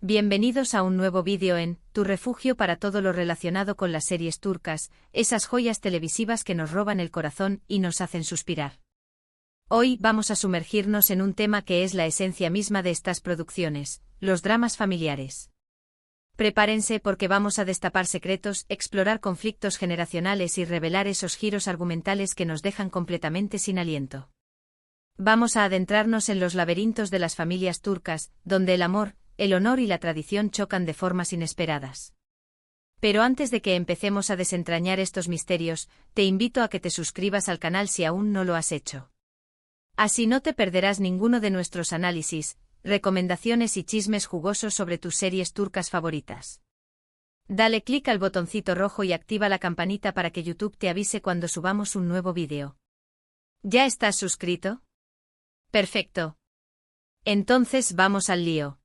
Bienvenidos a un nuevo vídeo en Tu refugio para todo lo relacionado con las series turcas, esas joyas televisivas que nos roban el corazón y nos hacen suspirar. Hoy vamos a sumergirnos en un tema que es la esencia misma de estas producciones, los dramas familiares. Prepárense porque vamos a destapar secretos, explorar conflictos generacionales y revelar esos giros argumentales que nos dejan completamente sin aliento. Vamos a adentrarnos en los laberintos de las familias turcas, donde el amor, el honor y la tradición chocan de formas inesperadas. Pero antes de que empecemos a desentrañar estos misterios, te invito a que te suscribas al canal si aún no lo has hecho. Así no te perderás ninguno de nuestros análisis, recomendaciones y chismes jugosos sobre tus series turcas favoritas. Dale clic al botoncito rojo y activa la campanita para que YouTube te avise cuando subamos un nuevo vídeo. ¿Ya estás suscrito? Perfecto. Entonces vamos al lío.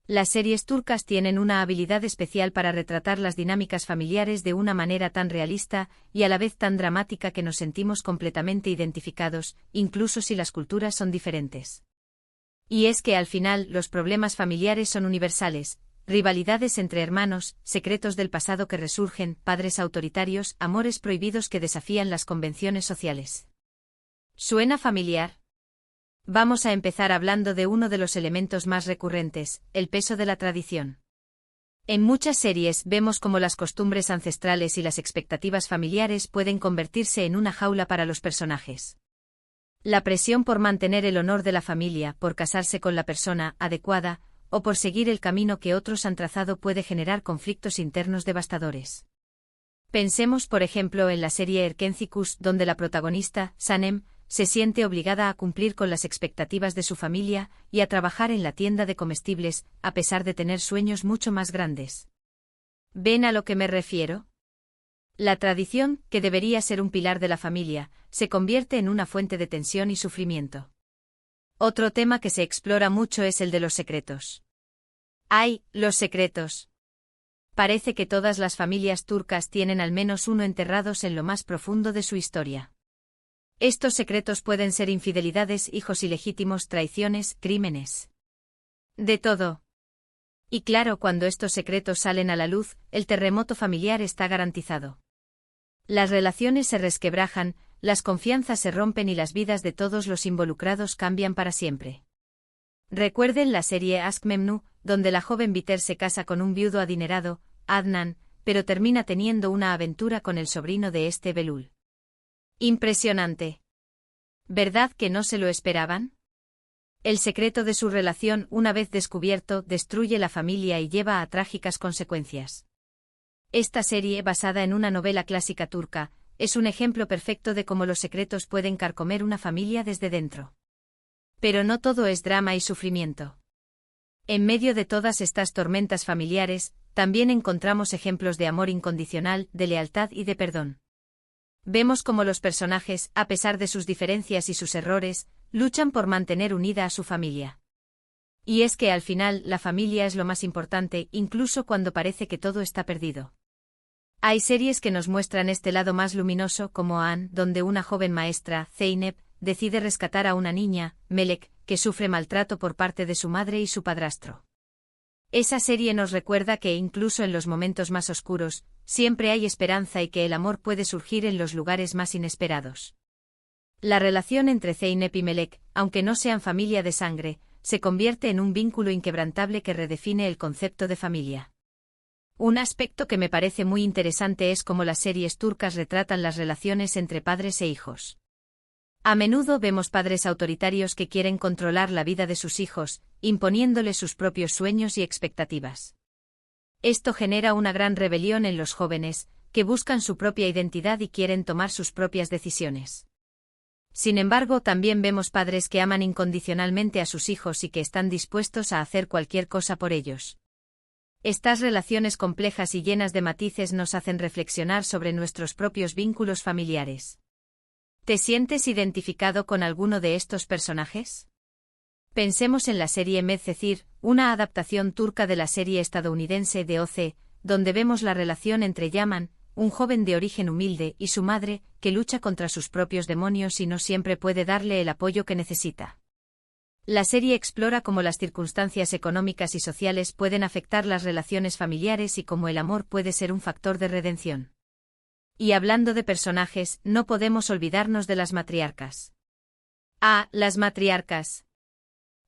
Las series turcas tienen una habilidad especial para retratar las dinámicas familiares de una manera tan realista y a la vez tan dramática que nos sentimos completamente identificados, incluso si las culturas son diferentes. Y es que al final los problemas familiares son universales, rivalidades entre hermanos, secretos del pasado que resurgen, padres autoritarios, amores prohibidos que desafían las convenciones sociales. ¿Suena familiar? Vamos a empezar hablando de uno de los elementos más recurrentes, el peso de la tradición. En muchas series vemos cómo las costumbres ancestrales y las expectativas familiares pueden convertirse en una jaula para los personajes. La presión por mantener el honor de la familia, por casarse con la persona adecuada, o por seguir el camino que otros han trazado puede generar conflictos internos devastadores. Pensemos por ejemplo en la serie Erkencikus, donde la protagonista, Sanem, se siente obligada a cumplir con las expectativas de su familia y a trabajar en la tienda de comestibles, a pesar de tener sueños mucho más grandes. ¿Ven a lo que me refiero? La tradición, que debería ser un pilar de la familia, se convierte en una fuente de tensión y sufrimiento. Otro tema que se explora mucho es el de los secretos. ¡Ay, los secretos! Parece que todas las familias turcas tienen al menos uno enterrados en lo más profundo de su historia. Estos secretos pueden ser infidelidades, hijos ilegítimos, traiciones, crímenes. De todo. Y claro, cuando estos secretos salen a la luz, el terremoto familiar está garantizado. Las relaciones se resquebrajan, las confianzas se rompen y las vidas de todos los involucrados cambian para siempre. Recuerden la serie Aşk Memnu, donde la joven Biter se casa con un viudo adinerado, Adnan, pero termina teniendo una aventura con el sobrino de este Belul. Impresionante. ¿Verdad que no se lo esperaban? El secreto de su relación, una vez descubierto, destruye la familia y lleva a trágicas consecuencias. Esta serie, basada en una novela clásica turca, es un ejemplo perfecto de cómo los secretos pueden carcomer una familia desde dentro. Pero no todo es drama y sufrimiento. En medio de todas estas tormentas familiares, también encontramos ejemplos de amor incondicional, de lealtad y de perdón. Vemos cómo los personajes, a pesar de sus diferencias y sus errores, luchan por mantener unida a su familia. Y es que al final la familia es lo más importante, incluso cuando parece que todo está perdido. Hay series que nos muestran este lado más luminoso, como An, donde una joven maestra, Zeynep, decide rescatar a una niña, Melek, que sufre maltrato por parte de su madre y su padrastro. Esa serie nos recuerda que incluso en los momentos más oscuros, siempre hay esperanza y que el amor puede surgir en los lugares más inesperados. La relación entre Zeynep y Melek, aunque no sean familia de sangre, se convierte en un vínculo inquebrantable que redefine el concepto de familia. Un aspecto que me parece muy interesante es cómo las series turcas retratan las relaciones entre padres e hijos. A menudo vemos padres autoritarios que quieren controlar la vida de sus hijos, imponiéndoles sus propios sueños y expectativas. Esto genera una gran rebelión en los jóvenes, que buscan su propia identidad y quieren tomar sus propias decisiones. Sin embargo, también vemos padres que aman incondicionalmente a sus hijos y que están dispuestos a hacer cualquier cosa por ellos. Estas relaciones complejas y llenas de matices nos hacen reflexionar sobre nuestros propios vínculos familiares. ¿Te sientes identificado con alguno de estos personajes? Pensemos en la serie Medcezir, una adaptación turca de la serie estadounidense de OC, donde vemos la relación entre Yaman, un joven de origen humilde, y su madre, que lucha contra sus propios demonios y no siempre puede darle el apoyo que necesita. La serie explora cómo las circunstancias económicas y sociales pueden afectar las relaciones familiares y cómo el amor puede ser un factor de redención. Y hablando de personajes, no podemos olvidarnos de las matriarcas. Las matriarcas.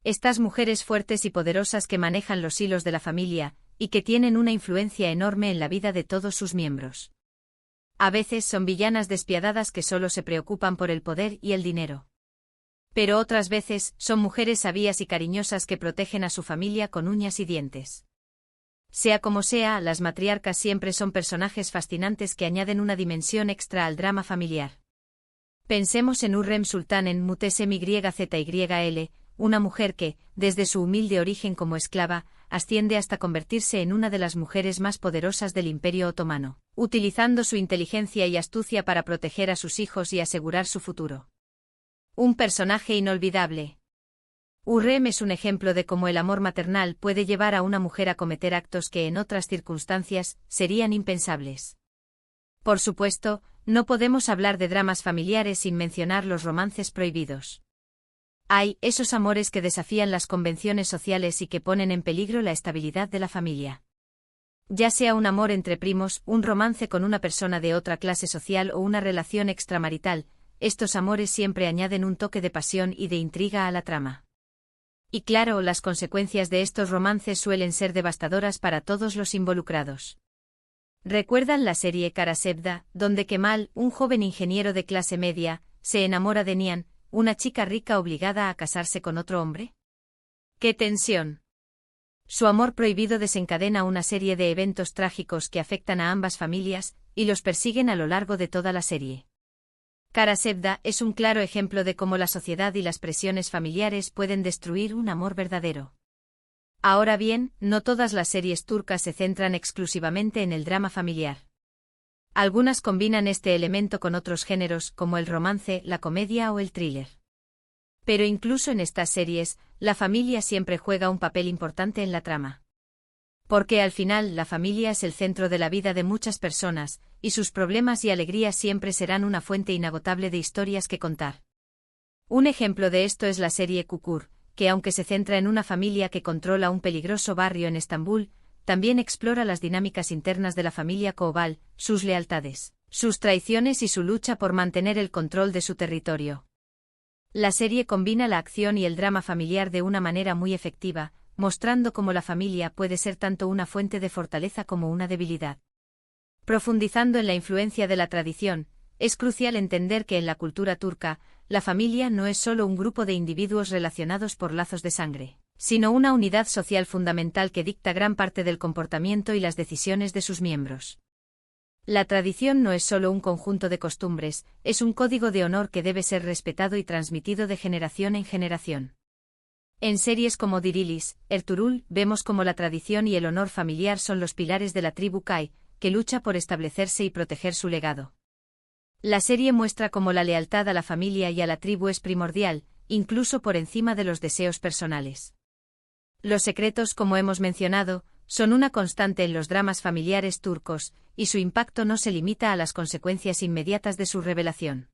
Estas mujeres fuertes y poderosas que manejan los hilos de la familia, y que tienen una influencia enorme en la vida de todos sus miembros. A veces son villanas despiadadas que solo se preocupan por el poder y el dinero. Pero otras veces son mujeres sabias y cariñosas que protegen a su familia con uñas y dientes. Sea como sea, las matriarcas siempre son personajes fascinantes que añaden una dimensión extra al drama familiar. Pensemos en Hürrem Sultan en Muhtesem YZYL, una mujer que, desde su humilde origen como esclava, asciende hasta convertirse en una de las mujeres más poderosas del Imperio Otomano, utilizando su inteligencia y astucia para proteger a sus hijos y asegurar su futuro. Un personaje inolvidable. Hürrem es un ejemplo de cómo el amor maternal puede llevar a una mujer a cometer actos que en otras circunstancias serían impensables. Por supuesto, no podemos hablar de dramas familiares sin mencionar los romances prohibidos. Hay esos amores que desafían las convenciones sociales y que ponen en peligro la estabilidad de la familia. Ya sea un amor entre primos, un romance con una persona de otra clase social o una relación extramarital, estos amores siempre añaden un toque de pasión y de intriga a la trama. Y claro, las consecuencias de estos romances suelen ser devastadoras para todos los involucrados. ¿Recuerdan la serie Kara Sevda, donde Kemal, un joven ingeniero de clase media, se enamora de Nihan, una chica rica obligada a casarse con otro hombre? ¡Qué tensión! Su amor prohibido desencadena una serie de eventos trágicos que afectan a ambas familias y los persiguen a lo largo de toda la serie. Kara Sevda es un claro ejemplo de cómo la sociedad y las presiones familiares pueden destruir un amor verdadero. Ahora bien, no todas las series turcas se centran exclusivamente en el drama familiar. Algunas combinan este elemento con otros géneros como el romance, la comedia o el thriller. Pero incluso en estas series, la familia siempre juega un papel importante en la trama. Porque al final la familia es el centro de la vida de muchas personas, y sus problemas y alegrías siempre serán una fuente inagotable de historias que contar. Un ejemplo de esto es la serie Kukur, que aunque se centra en una familia que controla un peligroso barrio en Estambul, también explora las dinámicas internas de la familia Koval, sus lealtades, sus traiciones y su lucha por mantener el control de su territorio. La serie combina la acción y el drama familiar de una manera muy efectiva, mostrando cómo la familia puede ser tanto una fuente de fortaleza como una debilidad. Profundizando en la influencia de la tradición, es crucial entender que en la cultura turca, la familia no es solo un grupo de individuos relacionados por lazos de sangre, sino una unidad social fundamental que dicta gran parte del comportamiento y las decisiones de sus miembros. La tradición no es solo un conjunto de costumbres, es un código de honor que debe ser respetado y transmitido de generación en generación. En series como Dirilis, Ertuğrul, vemos cómo la tradición y el honor familiar son los pilares de la tribu Kai, que lucha por establecerse y proteger su legado. La serie muestra cómo la lealtad a la familia y a la tribu es primordial, incluso por encima de los deseos personales. Los secretos, como hemos mencionado, son una constante en los dramas familiares turcos, y su impacto no se limita a las consecuencias inmediatas de su revelación.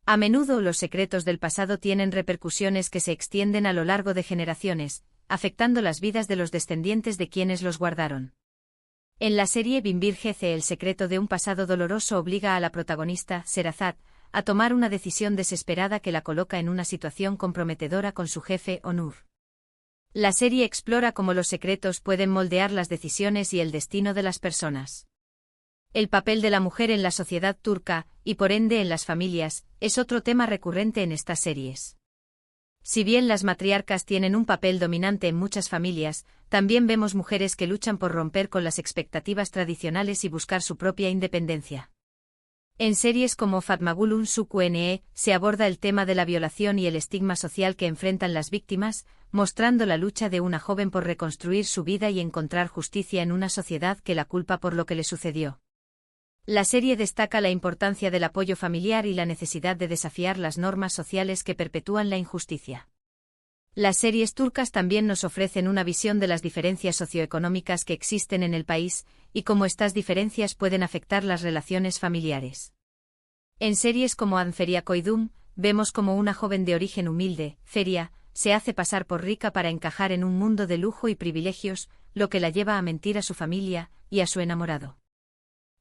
A menudo los secretos del pasado tienen repercusiones que se extienden a lo largo de generaciones, afectando las vidas de los descendientes de quienes los guardaron. En la serie Binbir Gece, el secreto de un pasado doloroso obliga a la protagonista, Sherazad, a tomar una decisión desesperada que la coloca en una situación comprometedora con su jefe, Onur. La serie explora cómo los secretos pueden moldear las decisiones y el destino de las personas. El papel de la mujer en la sociedad turca, y por ende en las familias, es otro tema recurrente en estas series. Si bien las matriarcas tienen un papel dominante en muchas familias, también vemos mujeres que luchan por romper con las expectativas tradicionales y buscar su propia independencia. En series como Fatma Gül'ün Suku se aborda el tema de la violación y el estigma social que enfrentan las víctimas, mostrando la lucha de una joven por reconstruir su vida y encontrar justicia en una sociedad que la culpa por lo que le sucedió. La serie destaca la importancia del apoyo familiar y la necesidad de desafiar las normas sociales que perpetúan la injusticia. Las series turcas también nos ofrecen una visión de las diferencias socioeconómicas que existen en el país, y cómo estas diferencias pueden afectar las relaciones familiares. En series como Feria Koydum, vemos cómo una joven de origen humilde, Feria, se hace pasar por rica para encajar en un mundo de lujo y privilegios, lo que la lleva a mentir a su familia y a su enamorado.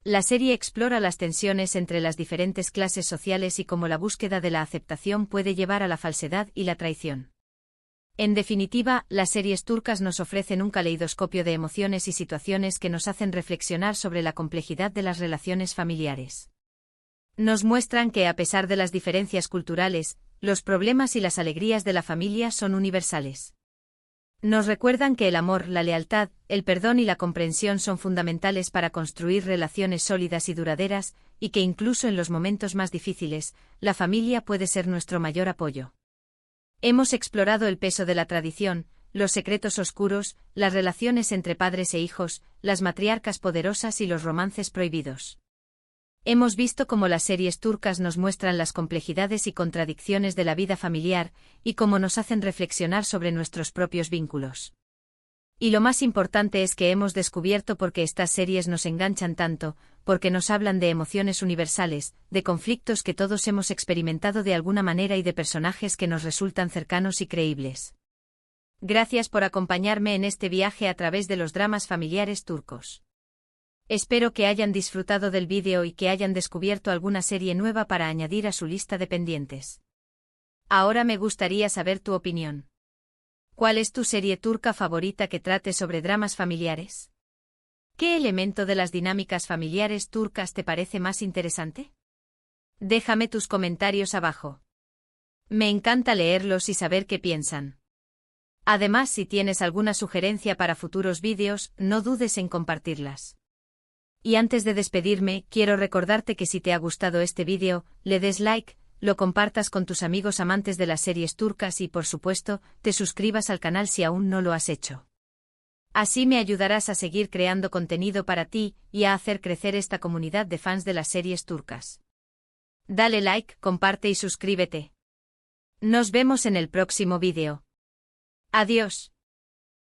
La serie explora las tensiones entre las diferentes clases sociales y cómo la búsqueda de la aceptación puede llevar a la falsedad y la traición. En definitiva, las series turcas nos ofrecen un caleidoscopio de emociones y situaciones que nos hacen reflexionar sobre la complejidad de las relaciones familiares. Nos muestran que, a pesar de las diferencias culturales, los problemas y las alegrías de la familia son universales. Nos recuerdan que el amor, la lealtad, el perdón y la comprensión son fundamentales para construir relaciones sólidas y duraderas, y que incluso en los momentos más difíciles, la familia puede ser nuestro mayor apoyo. Hemos explorado el peso de la tradición, los secretos oscuros, las relaciones entre padres e hijos, las matriarcas poderosas y los romances prohibidos. Hemos visto cómo las series turcas nos muestran las complejidades y contradicciones de la vida familiar, y cómo nos hacen reflexionar sobre nuestros propios vínculos. Y lo más importante es que hemos descubierto por qué estas series nos enganchan tanto, porque nos hablan de emociones universales, de conflictos que todos hemos experimentado de alguna manera y de personajes que nos resultan cercanos y creíbles. Gracias por acompañarme en este viaje a través de los dramas familiares turcos. Espero que hayan disfrutado del vídeo y que hayan descubierto alguna serie nueva para añadir a su lista de pendientes. Ahora me gustaría saber tu opinión. ¿Cuál es tu serie turca favorita que trate sobre dramas familiares? ¿Qué elemento de las dinámicas familiares turcas te parece más interesante? Déjame tus comentarios abajo. Me encanta leerlos y saber qué piensan. Además, si tienes alguna sugerencia para futuros vídeos, no dudes en compartirlas. Y antes de despedirme, quiero recordarte que si te ha gustado este vídeo, le des like, lo compartas con tus amigos amantes de las series turcas y, por supuesto, te suscribas al canal si aún no lo has hecho. Así me ayudarás a seguir creando contenido para ti y a hacer crecer esta comunidad de fans de las series turcas. Dale like, comparte y suscríbete. Nos vemos en el próximo vídeo. Adiós.